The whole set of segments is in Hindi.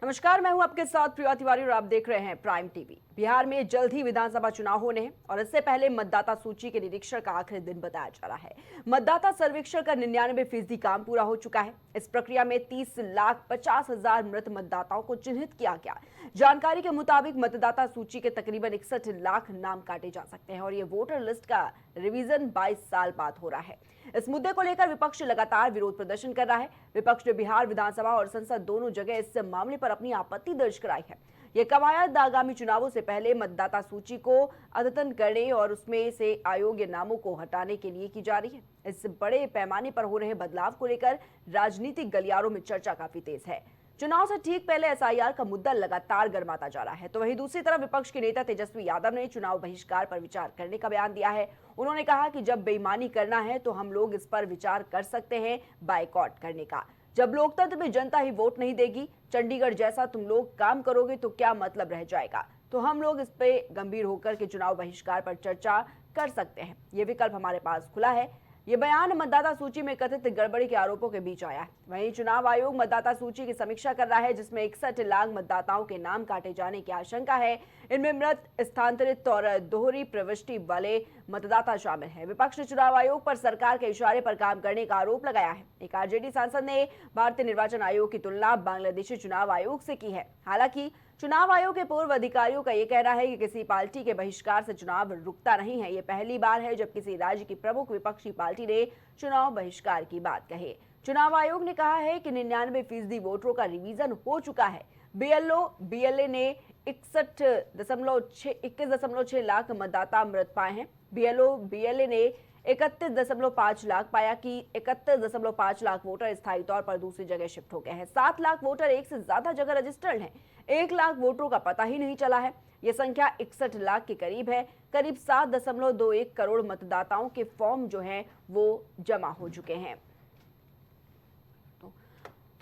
नमस्कार, मैं हूं आपके साथ प्रिया तिवारी और आप देख रहे हैं प्राइम टीवी। बिहार में जल्द ही विधानसभा चुनाव होने हैं और इससे पहले मतदाता सूची के निरीक्षण का आखिरी दिन बताया जा रहा है। मतदाता सर्वेक्षण का 99% काम पूरा हो चुका है। इस प्रक्रिया में 30,50,000 मृत मतदाताओं को चिन्हित किया गया। जानकारी के मुताबिक मतदाता सूची के तकरीबन 61 लाख नाम काटे जा सकते हैं और ये वोटर लिस्ट का रिवीजन 22 साल बाद हो रहा है। इस मुद्दे को लेकर विपक्ष लगातार विरोध प्रदर्शन कर रहा है। विपक्ष ने बिहार विधानसभा और संसद दोनों जगह इस मामले पर अपनी आपत्ति दर्ज कराई है। यह कवायद आगामी चुनावों से पहले मतदाता सूची को अद्यतन करने और उसमें से अयोग्य नामों को हटाने के लिए की जा रही है। इस बड़े पैमाने पर हो रहे बदलाव को लेकर राजनीतिक गलियारों में चर्चा काफी तेज है। चुनाव से ठीक पहले एसआईआर का मुद्दा लगातार गर्माता जा रहा है, तो वहीं दूसरी तरफ विपक्ष के नेता तेजस्वी यादव ने चुनाव बहिष्कार पर विचार करने का बयान दिया है। उन्होंने कहा कि जब बेईमानी करना है तो हम लोग इस पर विचार कर सकते हैं बायकॉट करने का। जब लोकतंत्र में जनता ही वोट नहीं देगी, चंडीगढ़ जैसा तुम लोग काम करोगे तो क्या मतलब रह जाएगा। तो हम लोग इस पे गंभीर होकर के चुनाव बहिष्कार पर चर्चा कर सकते हैं। ये विकल्प हमारे पास खुला है। ये बयान मतदाता सूची में कथित गड़बड़ी के आरोपों के बीच आया है। वहीं चुनाव आयोग मतदाता सूची की समीक्षा कर रहा है, जिसमें 61 लाख मतदाताओं के नाम काटे जाने की आशंका है। इनमें मृत, स्थानांतरित और दोहरी प्रविष्टि वाले मतदाता शामिल हैं। विपक्ष ने चुनाव आयोग पर सरकार के इशारे पर काम करने का आरोप लगाया है। एक आरजेडी सांसद ने भारतीय निर्वाचन आयोग की तुलना बांग्लादेशी चुनाव आयोग से की है। हालांकि चुनाव आयोग के पूर्व अधिकारियों का यह कहना है कि किसी पार्टी के बहिष्कार से चुनाव रुकता नहीं है। ये पहली बार है जब किसी राज्य की प्रमुख विपक्षी पार्टी ने चुनाव बहिष्कार की बात कही। चुनाव आयोग ने कहा है कि 99% वोटरों का रिवीजन हो चुका है। बीएलओ बीएलए ने 21.6 लाख मतदाता मृत पाए हैं। बीएलओ बीएलए ने 31.5 लाख पाया कि 31.5 लाख वोटर स्थायी तौर पर दूसरी जगह शिफ्ट हो गए हैं। 7 लाख वोटर एक से ज्यादा जगह रजिस्टर्ड हैं। 1 लाख वोटरों का पता ही नहीं चला है। यह संख्या 61 लाख के करीब है। करीब 7.21 करोड़ मतदाताओं के फॉर्म जो हैं वो जमा हो चुके हैं।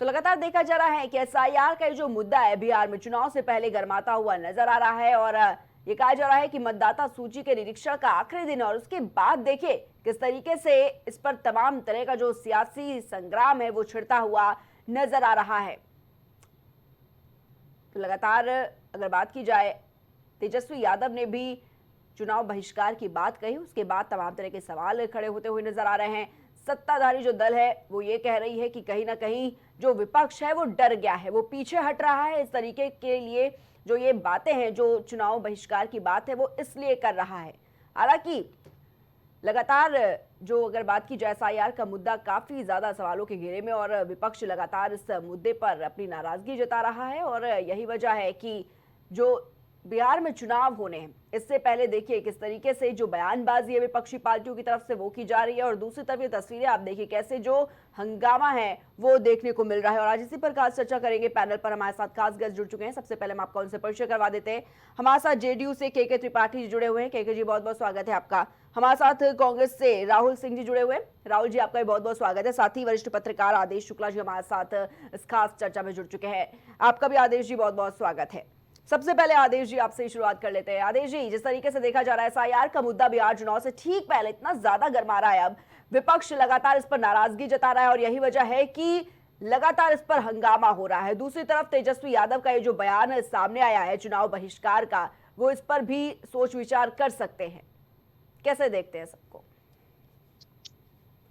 तो लगातार देखा जा रहा है कि एसआईआर का जो मुद्दा है बिहार में चुनाव से पहले गर्माता हुआ नजर आ रहा है और ये कहा जा रहा है कि मतदाता सूची के निरीक्षण का आखिरी दिन और उसके बाद देखिए किस तरीके से इस पर तमाम तरह का जो सियासी संग्राम है वो छिड़ता हुआ नजर आ रहा है। तो लगातार अगर बात की जाए, तेजस्वी यादव ने भी चुनाव बहिष्कार की बात कही, उसके बाद तमाम तरह के सवाल खड़े होते हुए नजर आ रहे हैं। सत्ताधारी जो दल है वो ये कह रही है कि कहीं ना कहीं जो विपक्ष है वो डर गया है, वो पीछे हट रहा है। इस तरीके के लिए जो ये बातें हैं, जो चुनाव बहिष्कार की बात है वो इसलिए कर रहा है। हालांकि लगातार जो अगर बात की जाए, एसआईआर का मुद्दा काफी ज्यादा सवालों के घेरे में और विपक्ष लगातार इस मुद्दे पर अपनी नाराजगी जता रहा है और यही वजह है कि जो बिहार में चुनाव होने हैं इससे पहले देखिए किस तरीके से जो बयानबाजी है विपक्षी पार्टियों की तरफ से वो की जा रही है और दूसरी तरफ ये तस्वीरें आप देखिए कैसे जो हंगामा है वो देखने को मिल रहा है। और आज इसी पर खास चर्चा करेंगे। पैनल पर हमारे साथ खास गेस्ट जुड़ चुके हैं। सबसे पहले हम आपका उनसे परिचय करवा देते हैं। हमारे साथ जेडीयू से के त्रिपाठी जी जुड़े हुए हैं। के जी बहुत बहुत स्वागत है आपका। हमारे साथ कांग्रेस से राहुल सिंह जी जुड़े हुए हैं। राहुल जी आपका भी बहुत बहुत स्वागत है। साथ ही वरिष्ठ पत्रकार आदेश शुक्ला जी हमारे साथ इस खास चर्चा में जुड़ चुके हैं। आपका भी आदेश जी बहुत बहुत स्वागत है। सबसे पहले आदेश जी आपसे ही शुरुआत कर लेते हैं। आदेश जी, जिस तरीके से देखा जा रहा है एसआईआर का मुद्दा बिहार चुनाव से ठीक पहले इतना ज्यादा गर्मा रहा है, अब विपक्ष लगातार इस पर नाराजगी जता रहा है और यही वजह है कि लगातार इस पर हंगामा हो रहा है। दूसरी तरफ तेजस्वी यादव का ये जो बयान सामने आया है चुनाव बहिष्कार का, वो इस पर भी सोच विचार कर सकते हैं। कैसे देखते हैं सबको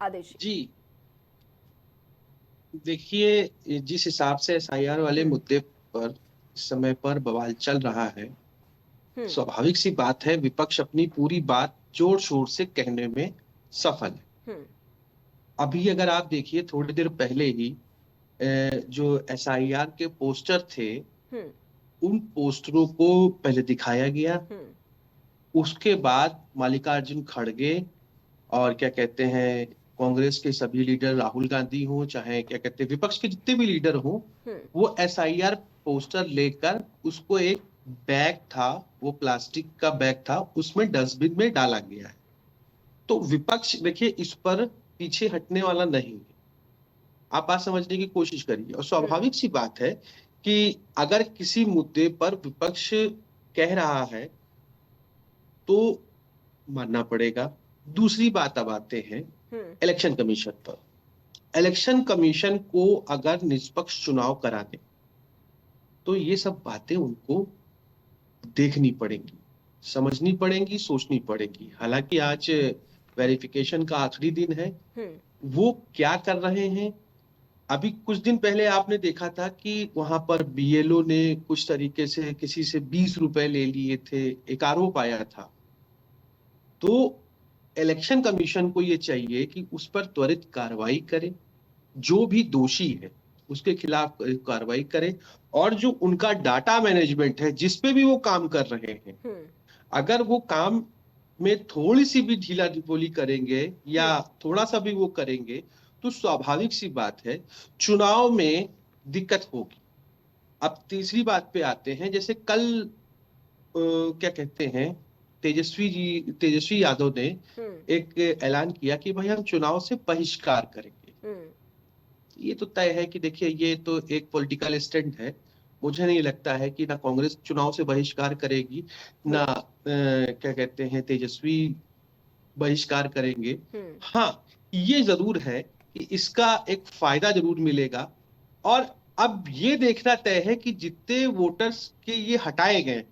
आदेश जी? देखिए, जिस हिसाब से एसआईआर वाले मुद्दे पर इस समय पर बवाल चल रहा है, स्वाभाविक सी बात है विपक्ष अपनी पूरी बात जोर शोर से कहने में सफल है। अभी अगर आप देखिए, थोड़ी देर पहले ही जो एसआईआर के पोस्टर थे उन पोस्टरों को पहले दिखाया गया, उसके बाद मल्लिकार्जुन खड़गे और क्या कहते हैं कांग्रेस के सभी लीडर, राहुल गांधी हो चाहे क्या कहते हैं विपक्ष के जितने भी लीडर हो, वो एसआईआर पोस्टर लेकर उसको एक बैग था, वो प्लास्टिक का बैग था, उसमें डस्टबिन में डाला गया है। तो विपक्ष देखिए इस पर पीछे हटने वाला नहीं है। आप बात समझने की कोशिश करिए और स्वाभाविक सी बात है कि अगर किसी मुद्दे पर विपक्ष कह रहा है तो मानना पड़ेगा। दूसरी बात अब आते हैं इलेक्शन कमीशन पर। इलेक्शन कमीशन को अगर निष्पक्ष चुनाव करा दे तो ये सब बातें उनको देखनी पड़ेंगी, समझनी पड़ेंगी, सोचनी पड़ेंगी। हालांकि आज वेरिफिकेशन का आखिरी दिन है, वो क्या कर रहे हैं। अभी कुछ दिन पहले आपने देखा था कि वहां पर बीएलओ ने कुछ तरीके से किसी से 20 रुपए ले लिए थे, एक आरोप आया था। तो इलेक्शन कमीशन को ये चाहिए कि उस पर त्वरित कार्रवाई करे, जो भी दोषी है उसके खिलाफ कार्रवाई करे, और जो उनका डाटा मैनेजमेंट है जिस पे भी वो काम कर रहे हैं, अगर वो काम में थोड़ी सी भी ढीला ढिपोली करेंगे या थोड़ा सा भी वो करेंगे, तो स्वाभाविक सी बात है चुनाव में दिक्कत होगी। अब तीसरी बात पे आते हैं, जैसे कल क्या कहते हैं, तेजस्वी यादव ने एक ऐलान किया कि भाई हम चुनाव से बहिष्कार करेंगे। ये तो तय है कि देखिए ये तो एक पॉलिटिकल स्टंट है। मुझे नहीं लगता है कि ना कांग्रेस चुनाव से बहिष्कार करेगी, ना क्या कहते हैं तेजस्वी बहिष्कार करेंगे। हाँ, ये जरूर है कि इसका एक फायदा जरूर मिलेगा। और अब ये देखना तय है कि जितने वोटर्स के ये हटाए गए,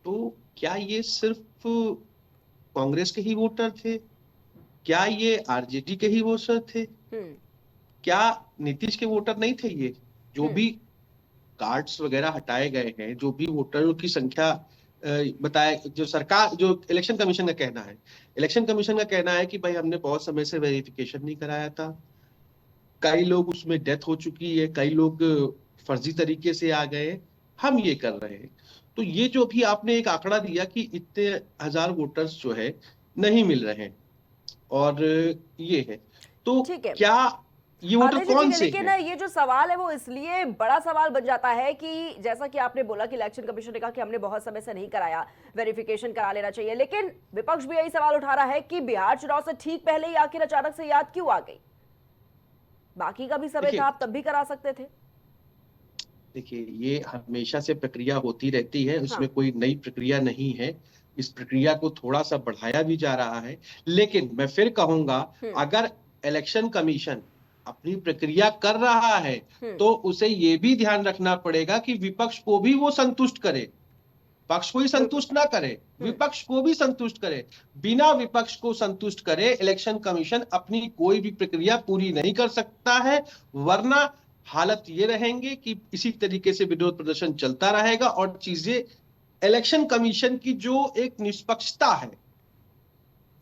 तो क्या ये सिर्फ कांग्रेस के ही वोटर थे, क्या ये आरजेडी के ही वोटर थे, क्या नीतीश के वोटर नहीं थे? ये जो भी कार्ड्स वगैरह हटाए गए हैं, जो भी वोटरों की संख्या बताया, जो सरकार, जो इलेक्शन कमीशन का कहना है, इलेक्शन कमीशन का कहना है कि भाई हमने बहुत समय से वेरिफिकेशन नहीं कराया था, कई लोग उसमें डेथ हो चुकी है, कई लोग फर्जी तरीके से आ गए, हम ये कर रहे हैं। तो ये जो भी आपने एक आंकड़ा दिया कि इतने हजार वोटर्स जो है नहीं मिल रहे हैं, और ये है, तो ठीक है क्या ये वोटर आदित्य जी, कौन ठीक है, से लेकिन हैं? ये जो सवाल है वो इसलिए बड़ा सवाल बन जाता है कि जैसा कि आपने बोला कि इलेक्शन कमीशन ने कहा कि हमने बहुत समय से नहीं कराया, वेरिफिकेशन करा लेना चाहिए, लेकिन विपक्ष भी यही सवाल उठा रहा है कि बिहार चुनाव से ठीक पहले ही आखिर अचानक से याद क्यों आ गई? बाकी का भी समय था, देखिए आप तब भी करा सकते थे। देखिए ये हमेशा से प्रक्रिया होती रहती है, उसमें हाँ। कोई नई प्रक्रिया नहीं है। इस प्रक्रिया को थोड़ा सा बढ़ाया भी जा रहा है, लेकिन मैं फिर कहूंगा, अगर इलेक्शन कमीशन अपनी प्रक्रिया कर रहा है तो उसे ये भी ध्यान रखना पड़ेगा कि विपक्ष को भी वो संतुष्ट करे, पक्ष को ही बिल्कुल। संतुष्ट ना करे, विपक्ष को भी संतुष्ट करे। बिना विपक्ष को संतुष्ट करे इलेक्शन कमीशन अपनी कोई भी प्रक्रिया पूरी नहीं कर सकता है, वरना हालत ये रहेंगे कि इसी तरीके से विरोध प्रदर्शन चलता रहेगा और चीजें, इलेक्शन कमीशन की जो एक निष्पक्षता है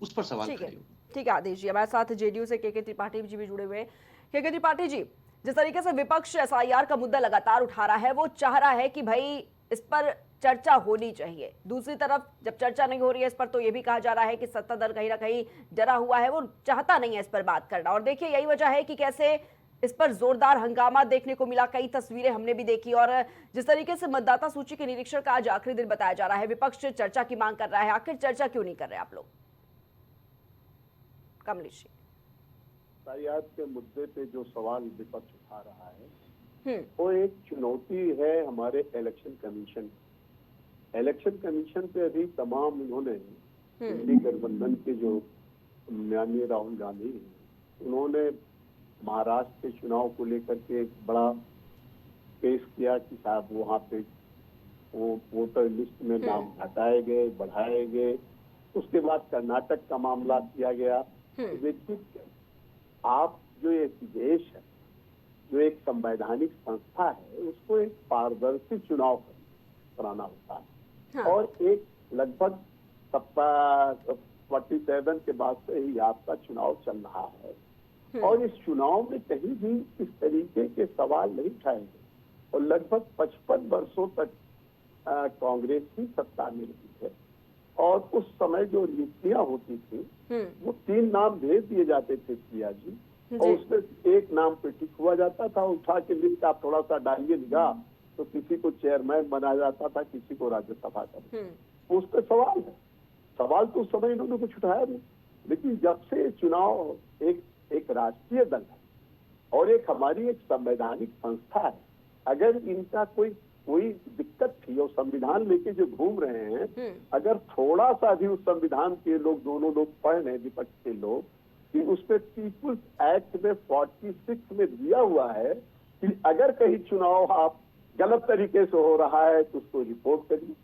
उस पर सवाल ठीक है, खड़े होंगे। ठीक है आदेश जी, हमारे साथ जेडीयू से के त्रिपाठी जी भी जुड़े हुए हैं। के त्रिपाठी जी, जिस तरीके से विपक्ष एसआईआर का मुद्दा लगातार उठा रहा है, वो चाह रहा है कि भाई इस पर चर्चा होनी चाहिए। दूसरी तरफ जब चर्चा नहीं हो रही है इस पर, तो ये भी कहा जा रहा है कि सत्ता दल कहीं ना कहीं डरा हुआ है, वो चाहता नहीं है इस पर बात करना। और देखिए यही वजह है कि कैसे इस पर जोरदार हंगामा देखने को मिला, कई तस्वीरें हमने भी देखी। और जिस तरीके से मतदाता सूची के निरीक्षण का आज आखिरी दिन बताया जा रहा है, विपक्ष चर्चा की मांग कर रहा है। आखिर चर्चा क्यों नहीं कर रहे आप लोग? कमलेश जी। एसआईआर के मुद्दे पे जो सवाल विपक्ष उठा रहा है वो एक चुनौती है हमारे इलेक्शन कमीशन। इलेक्शन कमीशन पे अभी तमाम इन्होंने इंडी गठबंधन के जो माननीय राहुल गांधी हैं, उन्होंने महाराष्ट्र के चुनाव को लेकर के बड़ा पेश किया कि साहब वहाँ पे वो वोटर लिस्ट में नाम हटाए गए, बढ़ाए गए। उसके बाद कर्नाटक का मामला किया गया। देखिए, आप जो एक देश है, जो एक संवैधानिक संस्था है, उसको एक पारदर्शी चुनाव कराना होता है। हाँ। और एक लगभग 47 के बाद से ही आपका चुनाव चल रहा है, और इस चुनाव में कहीं भी इस तरीके के सवाल नहीं उठाए गए। और लगभग 55 वर्षों तक कांग्रेस ही सत्ता में रही है, और उस समय जो नियुक्तियां होती थी वो 3 नाम भेज दिए जाते थे प्रिया जी, और उसमें एक नाम पे टिक हुआ जाता था, उठा के लिस्ट आप थोड़ा सा डालिए निगाह, तो किसी को चेयरमैन बनाया जाता था, किसी को राज्यसभा का। उस पर सवाल है, सवाल तो उस समय इन्होंने कुछ उठाया नहीं। लेकिन जब से चुनाव एक राष्ट्रीय दल है और एक हमारी एक संवैधानिक संस्था है, अगर इनका कोई दिक्कत थी और संविधान लेके जो घूम रहे हैं, अगर थोड़ा सा भी उस संविधान के लोग, दोनों लोग पढ़ रहे, विपक्ष के लोग, कि उस पे पीपुल्स एक्ट में 46 में दिया हुआ है कि कि अगर कहीं चुनाव आप गलत तरीके से हो रहा है तो उसको रिपोर्ट करिए।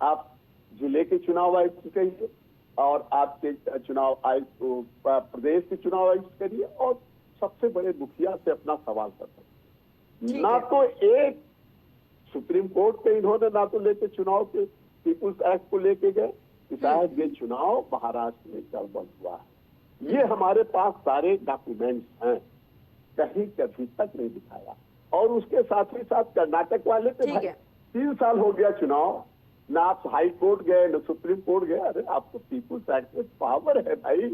आप जिले के चुनाव आयुक्त से कहिए और आपके चुनाव आयुक्त को प्रदेश के चुनाव आयुक्त करिए और सबसे बड़े मुखिया से अपना सवाल कर सकते। ठीक ना है। तो एक सुप्रीम कोर्ट के इन्होंने ना तो लेके चुनाव के पीपुल्स एक्ट को लेके गए कि शायद ये चुनाव महाराष्ट्र में गड़बड़ हुआ है। ये हमारे पास सारे डॉक्यूमेंट्स हैं, कहीं कभी तक नहीं दिखाया। और उसके साथ ही साथ कर्नाटक वाले थे ठीक भाई, है। 3 साल हो गया चुनाव, ना आप हाई कोर्ट गए न सुप्रीम कोर्ट गए। अरे आपको पीपुल्स एक्ट में पावर है भाई।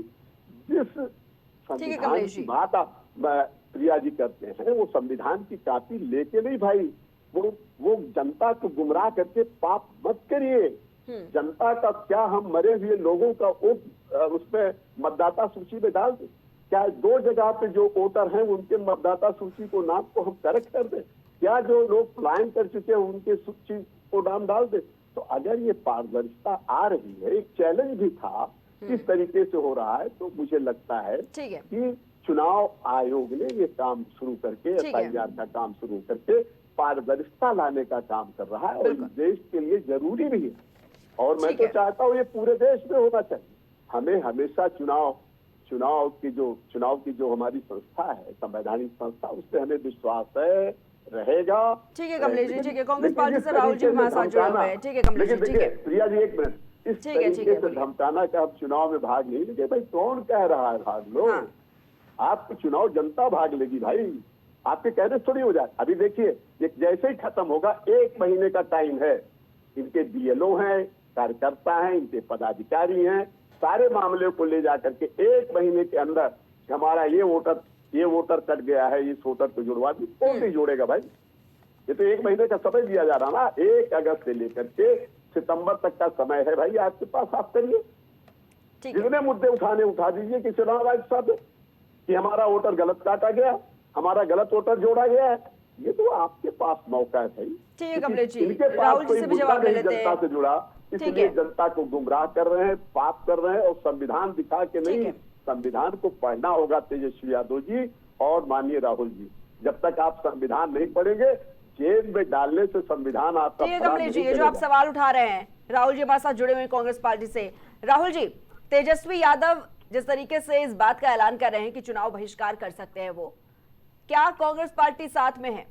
जिस संविधान कमलेश की जी। बात आप प्रिया जी करते हैं वो संविधान की कॉपी लेके नहीं भाई, वो जनता को गुमराह करके पाप मत करिए। जनता का क्या हम मरे हुए लोगों का वोट उसमें मतदाता सूची में डाल दें? क्या 2 जगह पे जो वोटर हैं उनके मतदाता सूची को नाम को हम करेक्ट कर दें? क्या जो लोग पलायन कर चुके हैं उनके सूची को नाम डाल दें? तो अगर ये पारदर्शिता आ रही है, एक चैलेंज भी था इस तरीके से हो रहा है, तो मुझे लगता है ठीक है। कि चुनाव आयोग ने ये काम शुरू करके ठीक है। एफआईआर का काम शुरू करके पारदर्शिता लाने का काम कर रहा है और बिल्कुल। इस देश के लिए जरूरी भी है। और मैं ठीक तो है। चाहता हूँ ये पूरे देश में होना चाहिए। हमें हमेशा चुनाव की जो हमारी संस्था है, संवैधानिक संस्था, उससे हमें विश्वास है, रहेगा। ठीक है कमलेश जी, ठीक है। कांग्रेस लेकिन पार्टी इस से राहुल जी तरीके हमारे से साथ जुड़े हुए धमकाना- हैं। ठीक है कमलेश जी, लेकिन ठीक है। देखिए प्रिया जी, एक मिनट, इस ठीक है, तरीके से बोलिए। धमकाना कि आप चुनाव में भाग नहीं लेंगे, भाई कौन कह रहा है भाग लो? हाँ। आपको चुनाव जनता भाग लेगी भाई, आपके कहने से थोड़ी हो जाए। अभी देखिए ये जैसे ही खत्म होगा, 1 महीने का टाइम है, इनके बीएलओ हैं, कार्यकर्ता हैं, इनके पदाधिकारी हैं, सारे मामले को ले जाकर के 1 महीने के अंदर हमारा ये वोटर कट गया है, इस वोटर को जुड़वा दी। कौन नहीं जोड़ेगा भाई? ये तो 1 महीने का समय दिया जा रहा ना, 1 अगस्त से लेकर के सितंबर तक का समय है भाई आपके पास, आप करिए। ठीक है। जितने मुद्दे उठा दीजिए कि चुनाव आयोग साहब कि हमारा वोटर गलत काटा गया, हमारा गलत वोटर जोड़ा गया है, ये तो आपके पास मौका है भाई। ठीक है कमलेश जी, इनके पास राहुल जी कोई से भी मुद्दा जवाब ले नहीं लेते जनता हैं। से जुड़ा, ठीक इसलिए है। जनता को गुमराह कर रहे हैं, पाप कर रहे हैं। और संविधान दिखा के ठीक नहीं, है। संविधान को पढ़ना होगा तेजस्वी यादव जी और माननीय राहुल जी। जब तक आप संविधान नहीं पढ़ेंगे, जेल में डालने से संविधान आपका ठीक है भला कमलेश जी, नहीं ये जो आप करेगा। सवाल उठा रहे हैं, राहुल जी हमारे साथ जुड़े हुए हैं कांग्रेस पार्टी से। राहुल जी, तेजस्वी यादव जिस तरीके से इस बात का ऐलान कर रहे हैं कि चुनाव बहिष्कार कर सकते हैं, वो क्या कांग्रेस पार्टी साथ में है,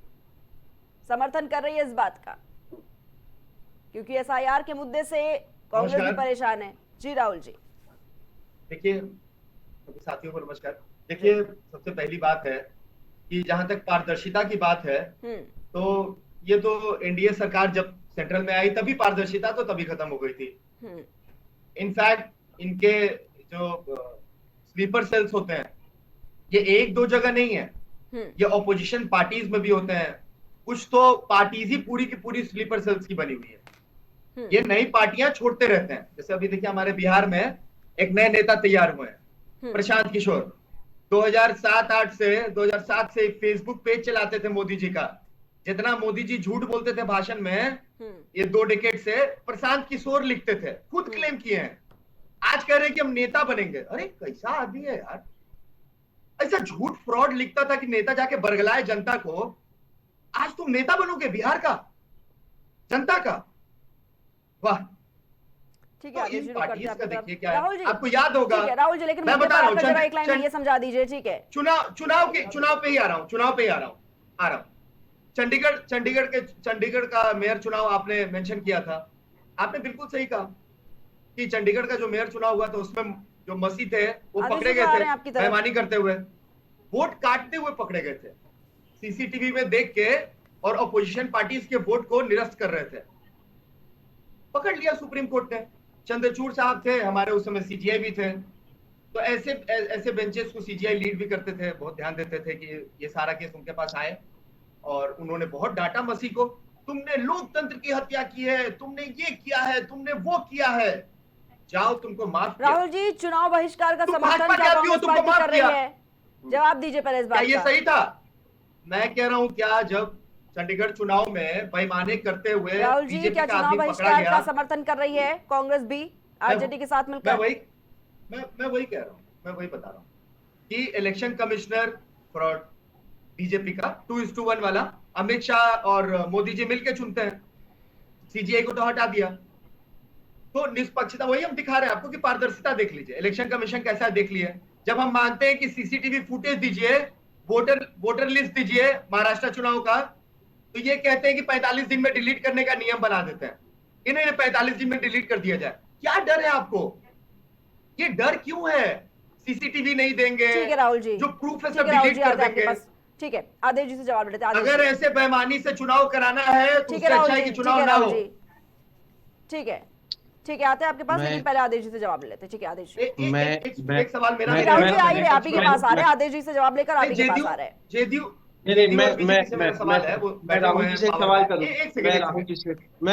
समर्थन कर रही है इस बात का? क्योंकि एसआईआर के मुद्दे से कांग्रेस भी नमस्कार। परेशान है। जी राहुल जी। देखिए सभी साथियों को नमस्कार। देखिए सबसे पहली बात है कि जहां तक पारदर्शिता की बात है, तो ये तो एनडीए सरकार जब सेंट्रल में आई तभी पारदर्शिता तो तभी खत्म हो गई थी। इनफैक्ट इनके जो स्लीपर सेल्स होते हैं ये 1-2 जगह नहीं है, ये ऑपोजिशन पार्टीज में भी होते हैं। कुछ तो पार्टीज ही पूरी की पूरी स्लीपर सेल्स की बनी हुई है। ये नई पार्टियां छोड़ते रहते हैं। जैसे अभी देखिए हमारे बिहार में एक नए नेता तैयार हुए हैं, प्रशांत किशोर। 2007 से फेसबुक पेज चलाते थे मोदी जी का। जितना मोदी जी झूठ बोलते थे भाषण में, ये 2 डिकेड से प्रशांत किशोर लिखते थे, खुद क्लेम किए हैं। आज कह रहे हैं कि हम नेता बनेंगे। अरे कैसा आदमी है यार, ऐसा झूठ फ्रॉड लिखता था कि नेता जाके बरगलाए जनता को। आज तुम नेता बनोगे बिहार का, जनता का? वाह। ठीक तो है, आगे इन शुरू पार्टीज करते का हैं देखिए क्या राहुल है, जी। आपको याद होगा। ठीक है राहुल जी, लेकिन मैं मुद्दे बता पर रहा हूँ, आकर जरा एक लाइन में ये समझा दीजिए। ठीक है, चुनाव पे ही आ रहा हूँ। चंडीगढ़ का मेयर चुनाव आपने मेंशन किया था। आपने बिल्कुल सही कहा कि चंडीगढ़ का जो मेयर चुनाव हुआ था उसमें जो मसीह थे वो आदेश पकड़े उठा रहे गए हैं आपकी थे तरफ। बेईमानी करते हुए, वोट काटते हुए पकड़े गए थे, सीसीटीवी में देख के, और ऑपोजिशन पार्टीज के वोट को निरस्त कर रहे थे। पकड़ लिया सुप्रीम कोर्ट ने। चंद्रचूड़ साहब थे हमारे, उस समय सीजीआई भी थे। तो ऐसे बेंचेस को सीजीआई लीड भी करते थे, बहुत ध्यान देते थे कि ये सारा केस उनके पास आए। और उन्होंने बहुत डांटा मसीह को, तुमने लोकतंत्र की हत्या की है, तुमने ये किया है, तुमने वो किया है, जाओ तुमको माफ किया। राहुल जी, चुनाव बहिष्कार का तुम समर्थन भाजपा के क्या आदमी हो, कांग्रेस तुमको पार्टी माफ कर रही किया। है? जवाब दीजिए पहले इस क्या बात ये का। सही था? मैं कह रहा हूं, क्या जब चंडीगढ़ चुनाव में बेईमानी करते हुए राहुल जी, बीजेपी क्या का चुनाव आदमी पकड़ा बहिष्कार गया? का समर्थन कर रही है कांग्रेस भी आरजेडी के साथ मैं मिलकर? वही कह रहा हूं, मैं वही बता रहा हूं कि इलेक्शन कमिश्नर फ्रॉड, बीजेपी का 2:1 वाला, अमित शाह और मोदी जी मिलके चुनते हैं, सीजीआई को तो हटा दिया। तो निष्पक्षता वही हम दिखा रहे हैं आपको कि पारदर्शिता देख लीजिए, इलेक्शन कमीशन कैसा है देख लिए। जब हम मानते हैं कि सीसीटीवी फुटेज दीजिए, वोटर लिस्ट दीजिए महाराष्ट्र चुनाव का, तो ये कहते हैं कि 45 दिन में डिलीट करने का नियम बना देते हैं, इन्हें 45 दिन में डिलीट कर दिया जाए। क्या डर है आपको? ये डर क्यों है? सीसीटीवी नहीं देंगे, ठीक है राहुल जी, जो प्रूफ है ठीक सब है राहुल डिलीट जी, कर आते हैं आपके देंगे। पास। ठीक है, आदेश जी से जवाब लेते हैं। आदेश अगर जी। ऐसे बेईमानी से चुनाव कराना है तो ठीक उससे है राहुल अच्छा है जी, कि ठीक चुनाव है ना राहुल हो। जी, ठीक है, ठीक है, आते हैं आपके पास, मैं- लेकिन पहले आदेश जी से जवाब ले लेते हैं। ठीक है आदेश जी। एक सवाल मेरा मैं- राहुल जी मैं- आ ही रहे, आप ही के पास आ रहे हैं, आदेश जी से जवाब लेकर आप ही के पास आ रहे हैं। जेडीयू नहीं, और बीजेपी से मेरा सवाल है, वो मैं बैठे राहुल हुए जी से हैं एक पावर सवाल में। करूं। एक मैं सेकंड,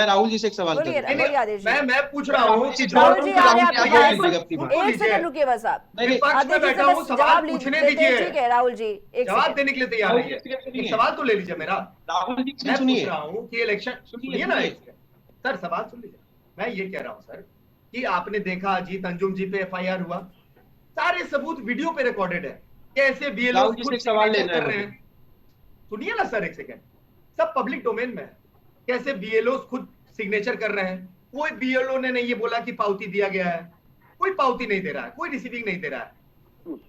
राहुल जी से एक सवाल बोलिए करूं। बोलिए आदेश जी। मैं पूछ रहा हूँ कि जो राहुल जी आ रहे हैं आपके राहुल जी पास, लीजिए अपनी बात। एक सेकंड रुकिए बस आप। नहीं, नहीं, विपक्ष में आदेश जी बैठा से हूँ, बस सवाल जवाब पूछने देते हैं। दीजिए, ठीक है राहुल जी, एक जवाब सेकंड। देने के लिए तैयार राहुल नहीं जी से है। सुनिए। एक सवाल तो ले लीजिए मेरा। राहुल जी से मैं पूछ सुनिए। रहा हूँ कि इलेक्शन, सुनिए ना एक सेकंड। सर सवाल सुन लीजिए। मैं ये कह रहा हूँ सर कि आपने देखा अजीत अंजुम जी पे एफआईआर हुआ, सारे सबूत वीडियो पे रिकॉर्डेड है, कैसे बीएलओ राहुल जी से खुद एक सवाल सिग्नेचर लेना कर है रहे हैं। सुनिए ना सर एक सेकंड, सब पब्लिक डोमेन में है, कैसे बीएलओ खुद सिग्नेचर कर रहे हैं। कोई बीएलओ ने नहीं ये बोला कि पावती दिया गया है, कोई पावती नहीं दे रहा है, कोई रिसीविंग नहीं दे रहा है।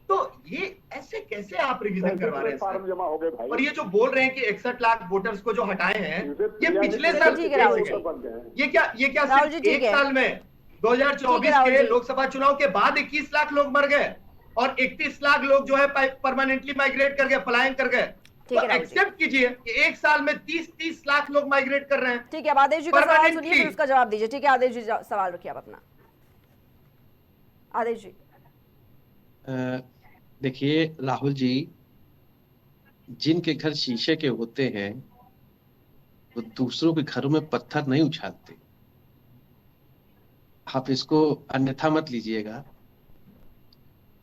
तो ये ऐसे कैसे आप रिवीजन करवा रहे हैं फार्म सर? जमा हो गए भाई। और ये जो बोल रहे हैं कि 61 लाख वोटर्स को जो हटाए हैं, ये पिछले चलिए, साल ठीक है राहुल जी। ये क्या राहुल जी, सिर्फ ठीक एक है। साल में 2024 राहुल के जी। लोकसभा चुनाव के बाद 21 लाख लोग मर गए और 31 लाख लोग जो है परमानेंटली माइग्रेट कर गए, पलायन कर गए। ठीक तो है राहुल जी। एक्सेप्ट कीजिए कि एक साल में 30 लाख लोग माइग्रेट कर रहे हैं। ठीक है, अब आदेश जी का सवाल सुनिए, Permanently। फिर उसका जवाब दीजिए। ठीक है आदेश जी, सवाल रखिए आप अपना। आदेश जी। देखिए राहुल जी, जिनके घर शीशे के होते हैं वो दूसरों के घरों में पत्थर नहीं उछालते। आप इसको अन्यथा मत लीजिएगा।